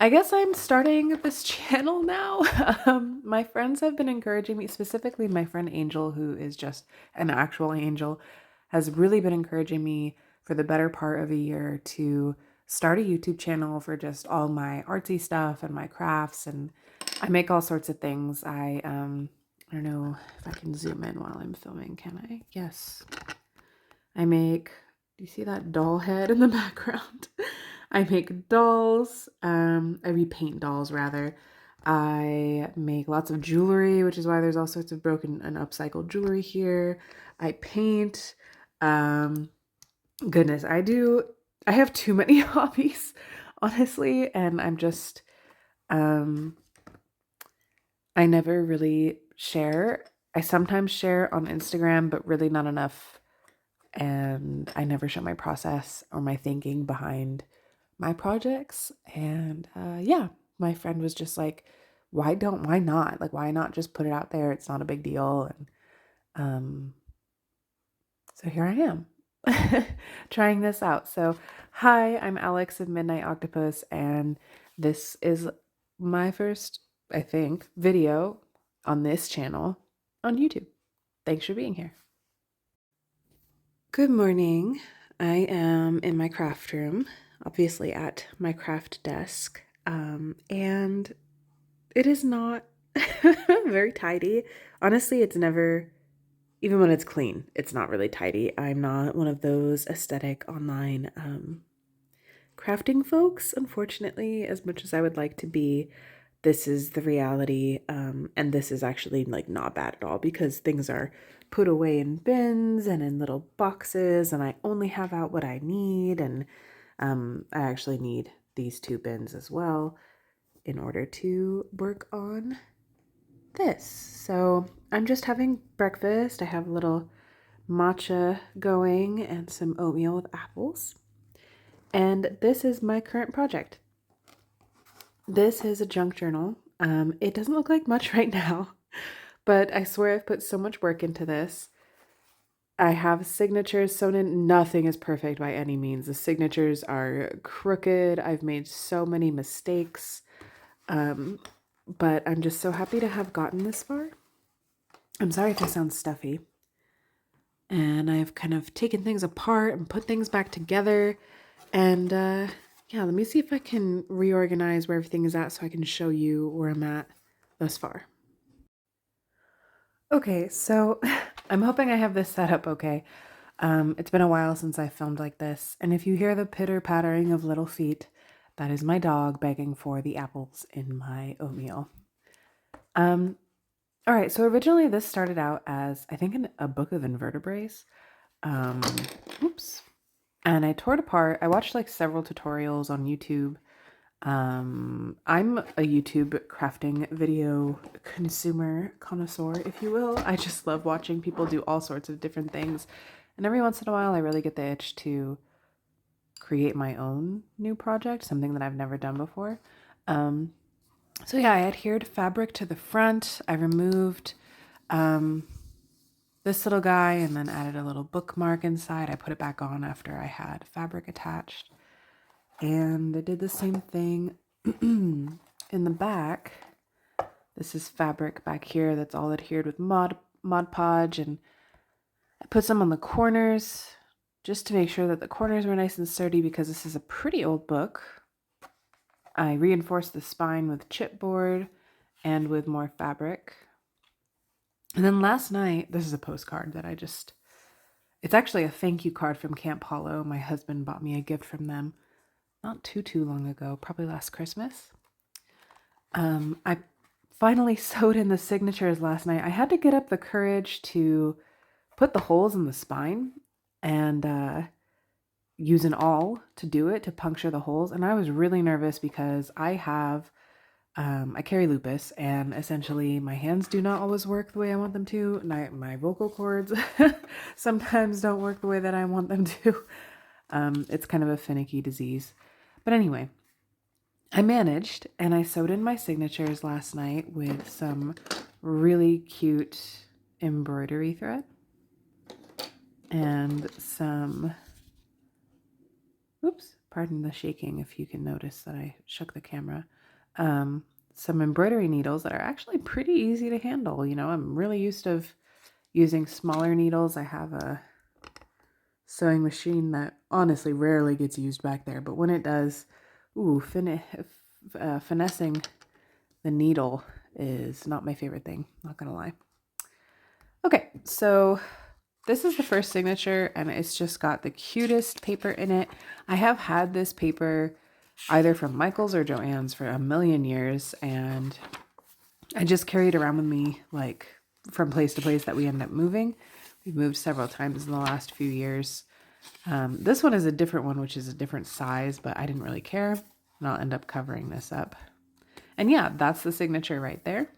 I guess I'm starting this channel now. My friends have been encouraging me, specifically my friend Angel, who is just an actual angel, has really been encouraging me for the better part of a year to start a YouTube channel for just all my artsy stuff and my crafts. And I make all sorts of things. I don't know if I can zoom in while I'm filming, can I? Yes. I make, do you see that doll head in the background? I make dolls. I repaint dolls rather. I make lots of jewelry, which is why there's all sorts of broken and upcycled jewelry here. I paint. Um, Goodness, I have too many hobbies, honestly, and um, I never really share. I sometimes share on Instagram, but really not enough. And I never show my process or my thinking behind my projects. And yeah, my friend was just like, why not? Like, why not just put it out there? It's not a big deal. And so here I am trying this out. So, hi, I'm Alex of Midnight Octopus, and this is my first, I think, video on this channel on YouTube. Thanks for being here. Good morning. I am in my craft room, obviously at my craft desk, and it is not very tidy. Honestly, it's never, even when it's clean, it's not really tidy. I'm not one of those aesthetic online crafting folks, unfortunately, as much as I would like to be. This is the reality, and this is actually like not bad at all because things are put away in bins and in little boxes, and I only have out what I need, and I actually need these 2 bins as well in order to work on this. So I'm just having breakfast. I have a little matcha going and some oatmeal with apples, and this is my current project. This is a junk journal. It doesn't look like much right now, but I swear I've put so much work into this. I have signatures sewn in. Nothing is perfect by any means. The signatures are crooked. I've made so many mistakes, but I'm just so happy to have gotten this far. I'm sorry if I sound stuffy. And I've kind of taken things apart and put things back together. And yeah, let me see if I can reorganize where everything is at so I can show you where I'm at thus far. Okay, so I'm hoping I have this set up okay. It's been a while since I filmed like this, and if you hear the pitter-pattering of little feet, that is my dog begging for the apples in my oatmeal. All right, so originally this started out as, I think, a book of invertebrates. Oops. And I tore it apart. I watched like several tutorials on YouTube. I'm a YouTube crafting video consumer connoisseur, if you will. I just love watching people do all sorts of different things. And every once in a while, I really get the itch to create my own new project, something that I've never done before. So yeah, I adhered fabric to the front. I removed this little guy and then added a little bookmark inside. I put it back on after I had fabric attached. And I did the same thing in the back. This is fabric back here that's all adhered with Mod Podge, and I put some on the corners just to make sure that the corners were nice and sturdy because this is a pretty old book. I reinforced the spine with chipboard and with more fabric. And then last night, this is a postcard that it's actually a thank you card from Camp Hollow. My husband bought me a gift from them not too long ago, probably last Christmas. I finally sewed in the signatures last night. I had to get up the courage to put the holes in the spine and use an awl to do it, to puncture the holes. And I was really nervous because I carry lupus, and essentially my hands do not always work the way I want them to. My vocal cords sometimes don't work the way that I want them to. It's kind of a finicky disease. But anyway, I managed, and I sewed in my signatures last night with some really cute embroidery thread and some, oops, Pardon the shaking if you can notice that I shook the camera. Some embroidery needles that are actually pretty easy to handle. You know, I'm really used to using smaller needles. I have a sewing machine that honestly rarely gets used back there, but when it does, ooh, finessing the needle is not my favorite thing, not gonna lie. Okay, so this is the first signature, and it's just got the cutest paper in it. I have had this paper either from Michael's or Joann's for a million years, and I just carry it around with me, like, from place to place that we end up moving. We've moved several times in the last few years. This one is a different one, which is a different size, but I didn't really care, and I'll end up covering this up. And yeah, that's the signature right there.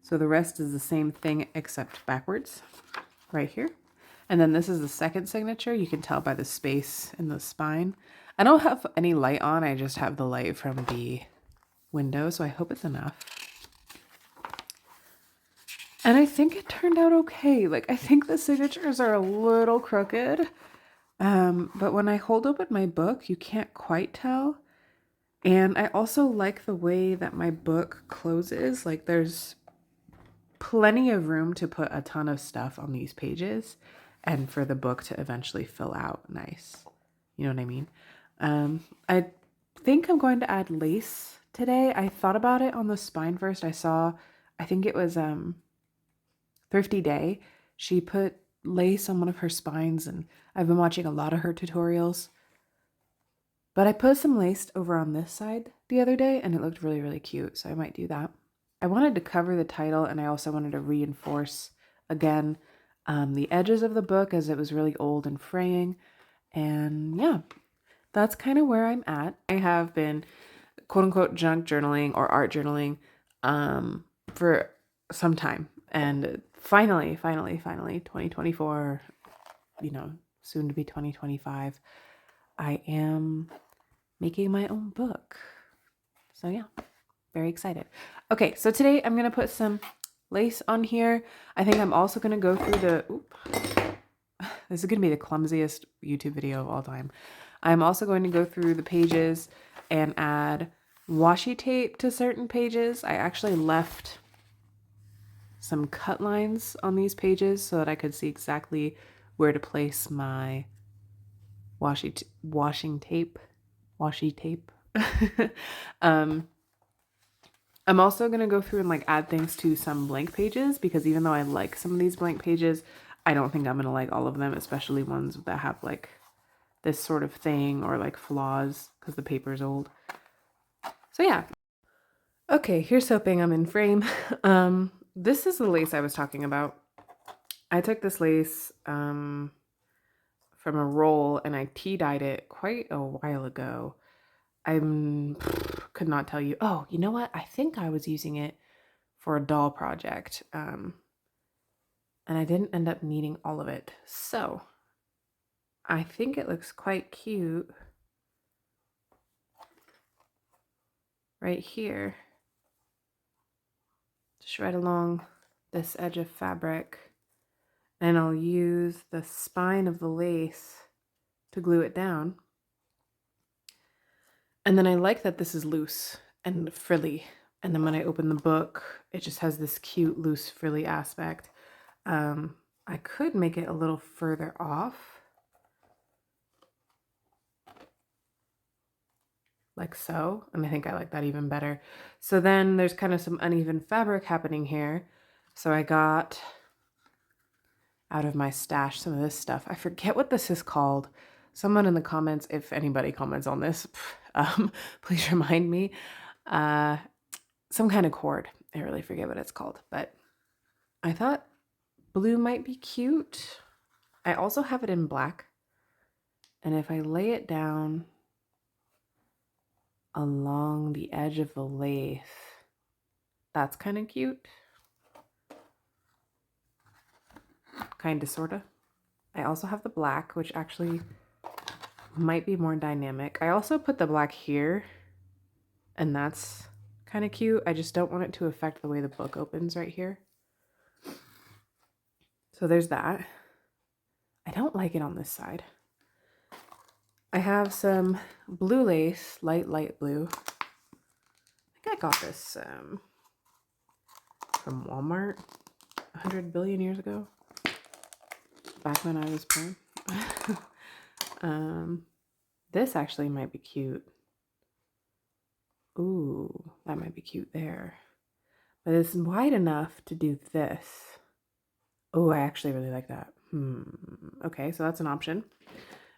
So the rest is the same thing except backwards right here. And then this is the second signature. You can tell by the space in the spine. I don't have any light on. I just have the light from the window, so I hope it's enough. And I think it turned out okay. Like, I think the signatures are a little crooked. But when I hold open my book, you can't quite tell. And I also like the way that my book closes. Like, there's plenty of room to put a ton of stuff on these pages and for the book to eventually fill out nice. You know what I mean? I think I'm going to add lace today. I thought about it on the spine first. I think it was Thrifty Day. She put lace on one of her spines, and I've been watching a lot of her tutorials. But I put some lace over on this side the other day, and it looked really, really cute, so I might do that. I wanted to cover the title, and I also wanted to reinforce, again, the edges of the book as it was really old and fraying. And yeah, that's kind of where I'm at. I have been quote-unquote junk journaling or art journaling for some time. And finally, 2024, you know, soon to be 2025, I am making my own book. So yeah, very excited. Okay, so today I'm going to put some lace on here. I think I'm also going to go through this is going to be the clumsiest YouTube video of all time. I'm also going to go through the pages and add washi tape to certain pages. I actually left some cut lines on these pages so that I could see exactly where to place my washi tape. I'm also going to go through and like add things to some blank pages, because even though I like some of these blank pages, I don't think I'm going to like all of them, especially ones that have like this sort of thing or like flaws because the paper's old. So yeah. Okay, here's hoping I'm in frame. This is the lace I was talking about. I took this lace from a roll and I tea-dyed it quite a while ago. I could not tell you. Oh, you know what? I think I was using it for a doll project. And I didn't end up needing all of it. So I think it looks quite cute right here. Just right along this edge of fabric. And I'll use the spine of the lace to glue it down. And then I like that this is loose and frilly. And then when I open the book, it just has this cute, loose, frilly aspect. I could make it a little further off. Like so. And I think I like that even better. So then there's kind of some uneven fabric happening here. So I got out of my stash some of this stuff. I forget what this is called. Someone in the comments, if anybody comments on this, please remind me. Some kind of cord. I really forget what it's called, but I thought blue might be cute. I also have it in black. And if I lay it down along the edge of the lace, that's kind of cute. Kind of, sort of. I also have the black, which actually might be more dynamic. I also put the black here, and that's kind of cute. I just don't want it to affect the way the book opens right here. So there's that. I don't like it on this side. I have some blue lace, light blue. I think I got this from Walmart 100 billion years ago, back when I was born. This actually might be cute. Ooh, that might be cute there. But it's wide enough to do this. Oh, I actually really like that. Okay, so that's an option.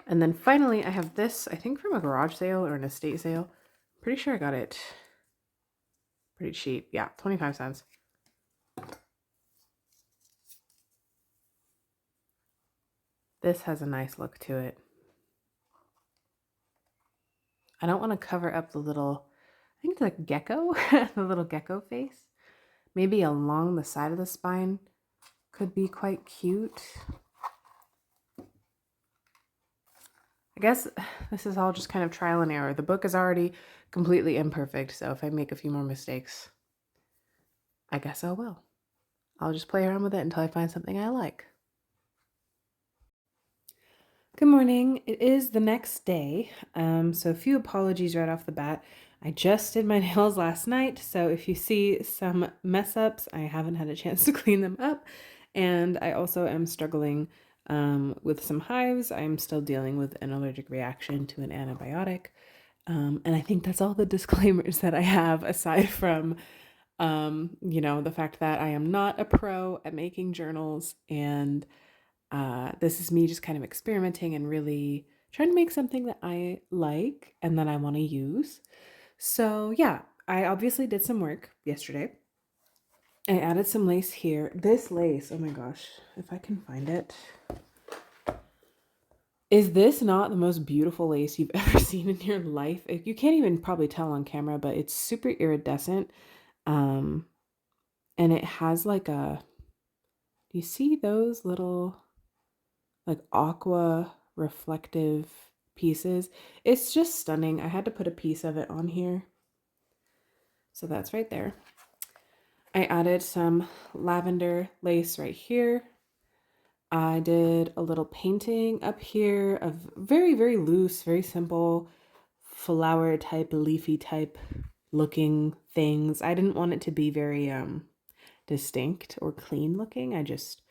And then finally, I have this, I think from a garage sale or an estate sale. Pretty sure I got it pretty cheap. Yeah, 25 cents. This has a nice look to it. I don't want to cover up the little, I think it's like gecko, the little gecko face. Maybe along the side of the spine could be quite cute. I guess this is all just kind of trial and error. The book is already completely imperfect, so if I make a few more mistakes, I guess I will. I'll just play around with it until I find something I like. Good morning. It is the next day, so a few apologies right off the bat. I just did my nails last night, so if you see some mess ups, I haven't had a chance to clean them up, and I also am struggling with some hives. I'm still dealing with an allergic reaction to an antibiotic, and I think that's all the disclaimers that I have, aside from the fact that I am not a pro at making journals, and this is me just kind of experimenting and really trying to make something that I like and that I want to use. So yeah, I obviously did some work yesterday. I added some lace here. This lace, oh my gosh, if I can find it. Is this not the most beautiful lace you've ever seen in your life? You can't even probably tell on camera, but it's super iridescent. And it has like do you see those little like aqua reflective pieces? It's just stunning. I had to put a piece of it on here. So that's right there. I added some lavender lace right here. I did a little painting up here of very, very loose, very simple flower type, leafy type looking things. I didn't want it to be very distinct or clean looking. I just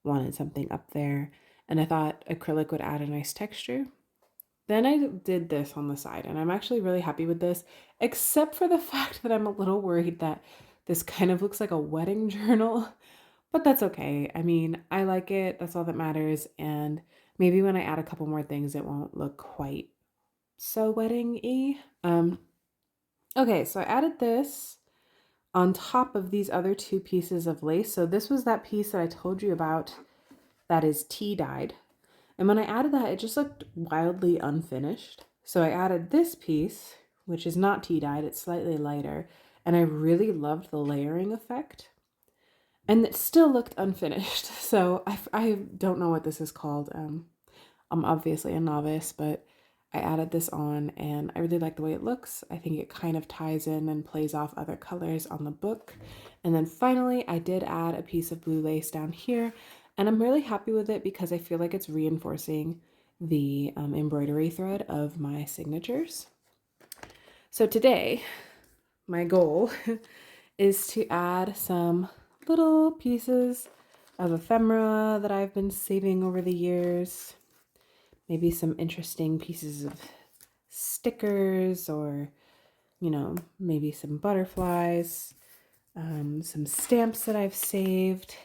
wanted something up there. And I thought acrylic would add a nice texture. Then I did this on the side, and I'm actually really happy with this, except for the fact that I'm a little worried that this kind of looks like a wedding journal, but that's okay. I mean, I like it. That's all that matters. And maybe when I add a couple more things, it won't look quite so wedding-y. Okay, so I added this on top of these other two pieces of lace. So this was that piece that I told you about that is tea dyed. And when I added that, it just looked wildly unfinished. So I added this piece, which is not tea dyed, it's slightly lighter, and I really loved the layering effect. And it still looked unfinished. So I don't know what this is called. I'm obviously a novice, but I added this on and I really like the way it looks. I think it kind of ties in and plays off other colors on the book. And then finally, I did add a piece of blue lace down here, and I'm really happy with it because I feel like it's reinforcing the embroidery thread of my signatures. So today, my goal is to add some little pieces of ephemera that I've been saving over the years. Maybe some interesting pieces of stickers, or, maybe some butterflies, some stamps that I've saved,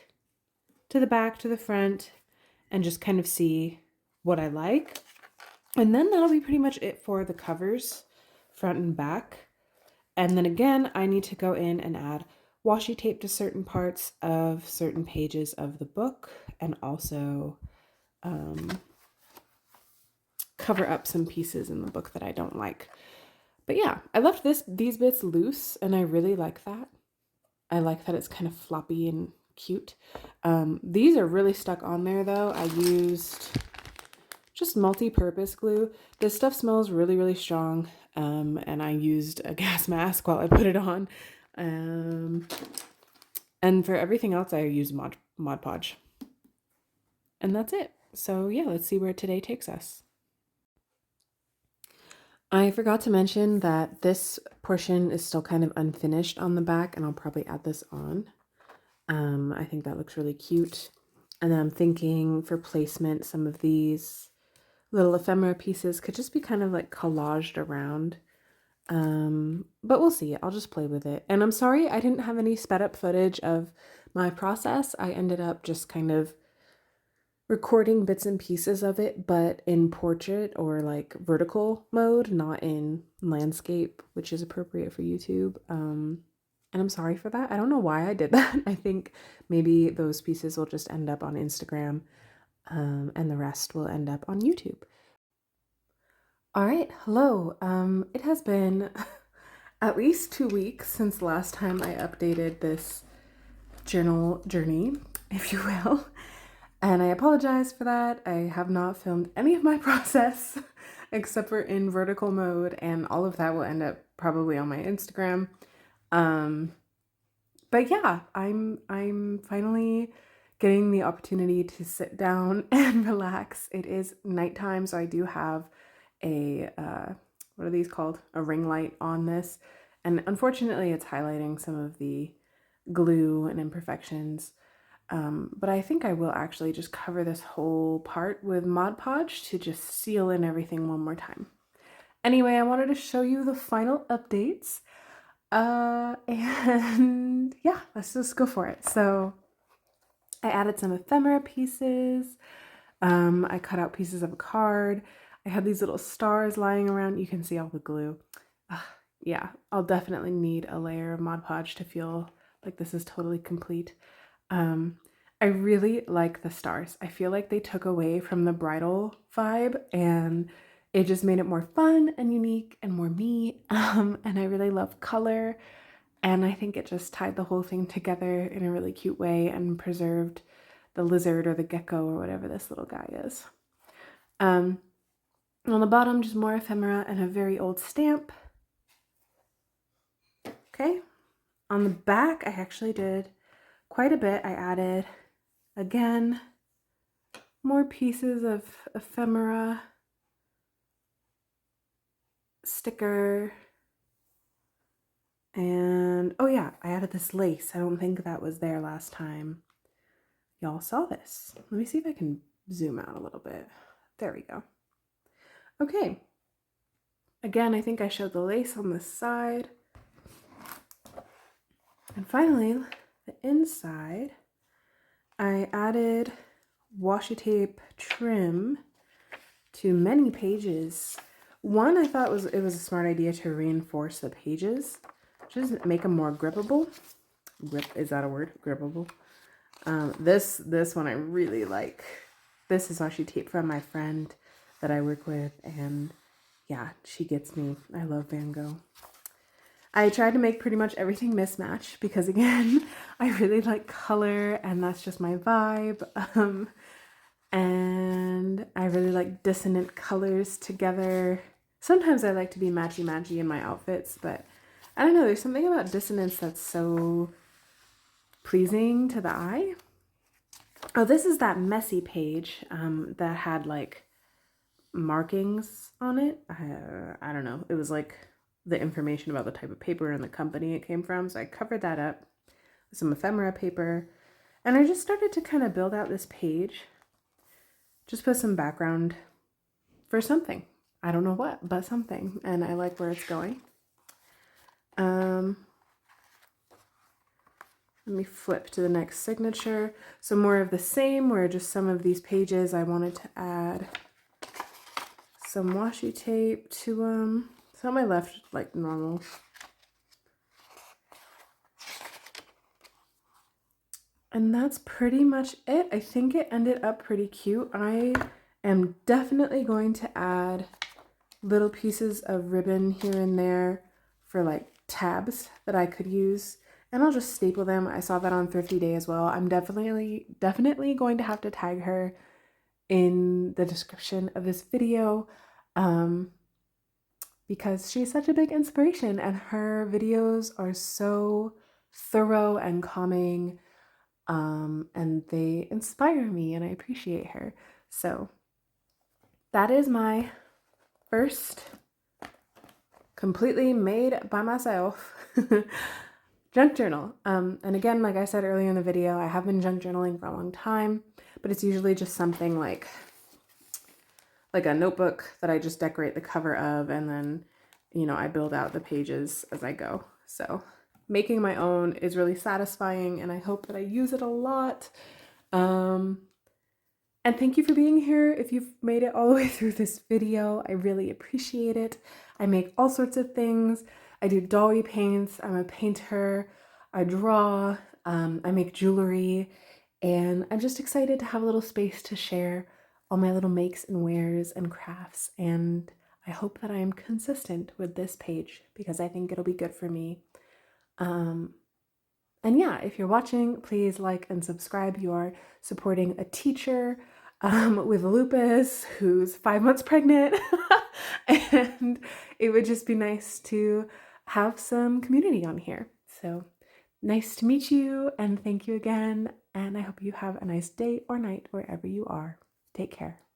to the back, to the front, and just kind of see what I like. And then that'll be pretty much it for the covers, front and back. And then again, I need to go in and add washi tape to certain parts of certain pages of the book, and also cover up some pieces in the book that I don't like. But yeah, I left these bits loose, and I really like that. I like that it's kind of floppy and cute. These are really stuck on there though. I used just multi-purpose glue. This stuff smells really, really strong, and I used a gas mask while I put it on. And for everything else, I used Mod Podge. And that's it. So yeah, let's see where today takes us. I forgot to mention that this portion is still kind of unfinished on the back, and I'll probably add this on. I think that looks really cute. And then I'm thinking for placement, some of these little ephemera pieces could just be kind of like collaged around. But we'll see. I'll just play with it. And I'm sorry I didn't have any sped up footage of my process. I ended up just kind of recording bits and pieces of it, but in portrait or like vertical mode, not in landscape, which is appropriate for YouTube. And I'm sorry for that. I don't know why I did that. I think maybe those pieces will just end up on Instagram, and the rest will end up on YouTube. All right, hello. It has been at least 2 weeks since the last time I updated this journal journey, if you will. And I apologize for that. I have not filmed any of my process except for in vertical mode, and all of that will end up probably on my Instagram. But yeah, I'm finally getting the opportunity to sit down and relax. It is nighttime, so I do have a what are these called? A ring light on this, and unfortunately, it's highlighting some of the glue and imperfections. But I think I will actually just cover this whole part with Mod Podge to just seal in everything one more time. Anyway, I wanted to show you the final updates. And yeah, let's just go for it. So I added some ephemera pieces. I cut out pieces of a card. I had these little stars lying around. You can see all the glue. Yeah, I'll definitely need a layer of Mod Podge to feel like this is totally complete. I really like the stars. I feel like they took away from the bridal vibe, and it just made it more fun and unique and more me. And I really love color, and I think it just tied the whole thing together in a really cute way and preserved the lizard or the gecko or whatever this little guy is. On the bottom, just more ephemera and a very old stamp. Okay. On the back, I actually did quite a bit. I added, again, more pieces of ephemera, sticker, and oh yeah, I added this lace. I don't think that was there last time y'all saw this. Let me see if I can zoom out a little bit. There we go. Okay. Again, I think I showed the lace on the side. And finally, the inside, I added washi tape trim to many pages. One, I thought it was a smart idea to reinforce the pages, just make them more grippable. Is that a word? Grippable. This one I really like. This is washi tape from my friend that I work with, and yeah, she gets me. I love Van Gogh. I tried to make pretty much everything mismatch because, again, I really like color, and that's just my vibe. And I really like dissonant colors together. Sometimes I like to be matchy-matchy in my outfits, but I don't know, there's something about dissonance that's so pleasing to the eye. Oh, this is that messy page that had like markings on it. I don't know. It was like the information about the type of paper and the company it came from. So I covered that up with some ephemera paper, and I just started to kind of build out this page. Just put some background for something. I don't know what, but something. And I like where it's going. Let me flip to the next signature. So more of the same, where just some of these pages I wanted to add some washi tape to them. Some I left like normal. And that's pretty much it. I think it ended up pretty cute. I am definitely going to add little pieces of ribbon here and there for like tabs that I could use, and I'll just staple them. I saw that on Thrifty Day as well. I'm definitely going to have to tag her in the description of this video, because she's such a big inspiration, and her videos are so thorough and calming, and they inspire me, and I appreciate her. So that is my first completely made by myself junk journal. And again, like I said earlier in the video, I have been junk journaling for a long time, but it's usually just something like a notebook that I just decorate the cover of, and then, you know, I build out the pages as I go. So making my own is really satisfying, and I hope that I use it a lot. And thank you for being here. If you've made it all the way through this video, I really appreciate it. I make all sorts of things. I do doll repaints. I'm a painter. I draw. I make jewelry. And I'm just excited to have a little space to share all my little makes and wares and crafts. And I hope that I am consistent with this page because I think it'll be good for me. And yeah, if you're watching, please like and subscribe. You are supporting a teacher with lupus who's 5 months pregnant. And it would just be nice to have some community on here. So nice to meet you, and thank you again. And I hope you have a nice day or night wherever you are. Take care.